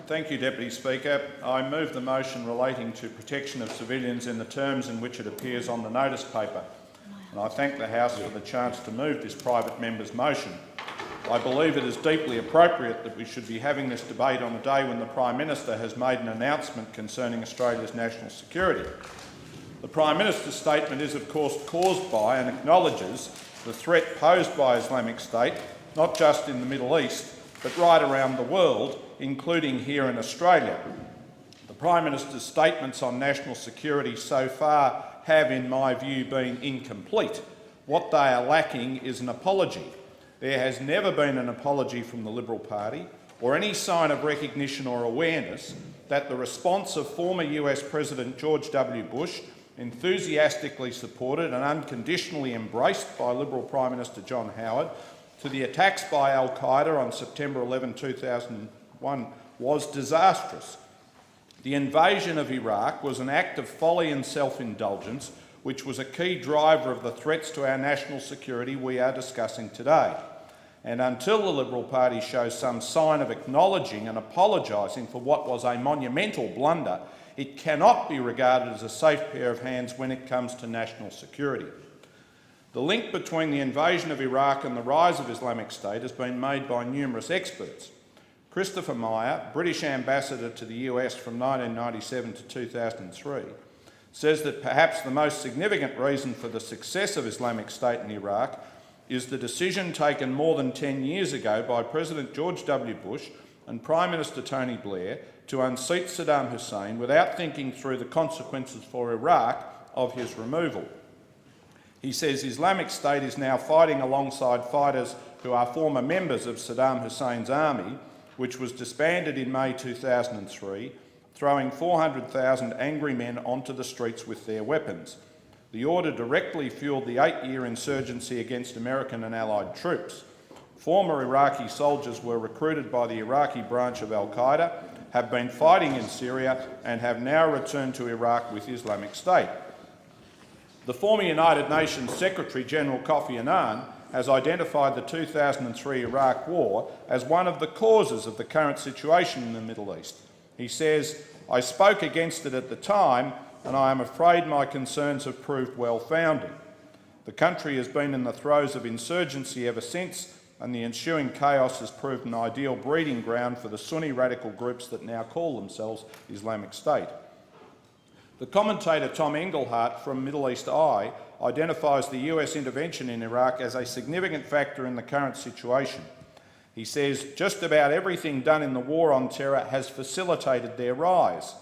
Thank you, Deputy Speaker. I move the motion relating to protection of civilians in the terms in which it appears on the notice paper. And I thank the House for the chance to move this private member's motion. I believe it is deeply appropriate that we should be having this debate on a day when the Prime Minister has made an announcement concerning Australia's national security. The Prime Minister's statement is, of course, caused by and acknowledges the threat posed by Islamic State, not just in the Middle East, but right around the world, including here in Australia. The Prime Minister's statements on national security so far have, in my view, been incomplete. What they are lacking is an apology. There has never been an apology from the Liberal Party or any sign of recognition or awareness that the response of former US President George W. Bush, enthusiastically supported and unconditionally embraced by Liberal Prime Minister John Howard, to the attacks by al-Qaeda on September 11, 2001 was disastrous. The invasion of Iraq was an act of folly and self-indulgence, which was a key driver of the threats to our national security we are discussing today. And until the Liberal Party shows some sign of acknowledging and apologising for what was a monumental blunder, it cannot be regarded as a safe pair of hands when it comes to national security. The link between the invasion of Iraq and the rise of Islamic State has been made by numerous experts. Christopher Meyer, British ambassador to the US from 1997 to 2003, says that perhaps the most significant reason for the success of Islamic State in Iraq is the decision taken more than 10 years ago by President George W. Bush and Prime Minister Tony Blair to unseat Saddam Hussein without thinking through the consequences for Iraq of his removal. He says Islamic State is now fighting alongside fighters who are former members of Saddam Hussein's army, which was disbanded in May 2003, throwing 400,000 angry men onto the streets with their weapons. The order directly fuelled the 8-year insurgency against American and Allied troops. Former Iraqi soldiers were recruited by the Iraqi branch of al-Qaeda, have been fighting in Syria and have now returned to Iraq with Islamic State. The former United Nations Secretary-General Kofi Annan has identified the 2003 Iraq War as one of the causes of the current situation in the Middle East. He says, "I spoke against it at the time, and I am afraid my concerns have proved well-founded. The country has been in the throes of insurgency ever since, and the ensuing chaos has proved an ideal breeding ground for the Sunni radical groups that now call themselves Islamic State." The commentator Tom Engelhardt from Middle East Eye identifies the US intervention in Iraq as a significant factor in the current situation. He says, "Just about everything done in the war on terror has facilitated their rise.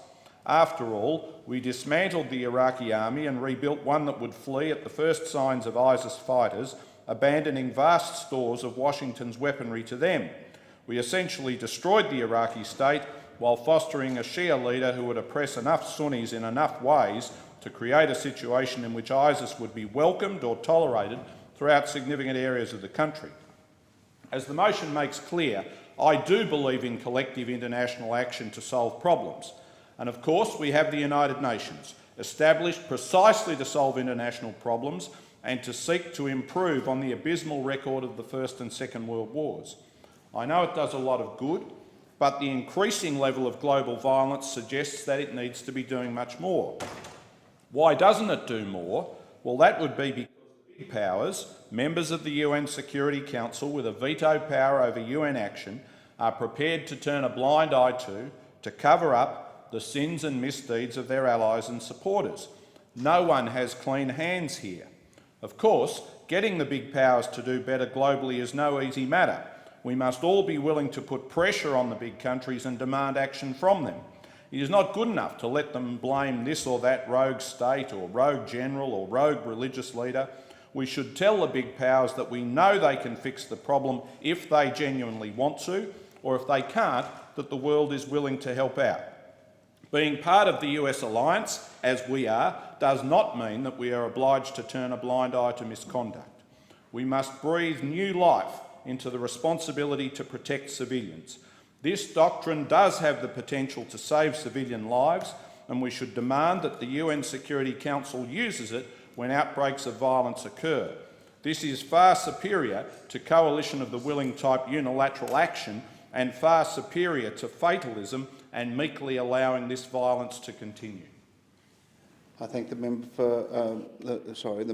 After all, we dismantled the Iraqi army and rebuilt one that would flee at the first signs of ISIS fighters, abandoning vast stores of Washington's weaponry to them. We essentially destroyed the Iraqi state while fostering a Shia leader who would oppress enough Sunnis in enough ways to create a situation in which ISIS would be welcomed or tolerated throughout significant areas of the country." As the motion makes clear, I do believe in collective international action to solve problems. And of course, we have the United Nations, established precisely to solve international problems and to seek to improve on the abysmal record of the First and Second World Wars. I know it does a lot of good, but the increasing level of global violence suggests that it needs to be doing much more. Why doesn't it do more? Well, that would be because big powers, members of the UN Security Council with a veto power over UN action, are prepared to turn a blind eye to cover up the sins and misdeeds of their allies and supporters. No one has clean hands here. Of course, getting the big powers to do better globally is no easy matter. We must all be willing to put pressure on the big countries and demand action from them. It is not good enough to let them blame this or that rogue state or rogue general or rogue religious leader. We should tell the big powers that we know they can fix the problem if they genuinely want to, or if they can't, that the world is willing to help out. Being part of the US alliance, as we are, does not mean that we are obliged to turn a blind eye to misconduct. We must breathe new life into the responsibility to protect civilians. This doctrine does have the potential to save civilian lives, and we should demand that the UN Security Council uses it when outbreaks of violence occur. This is far superior to coalition of the willing type unilateral action and far superior to fatalism and meekly allowing this violence to continue. I thank the member for the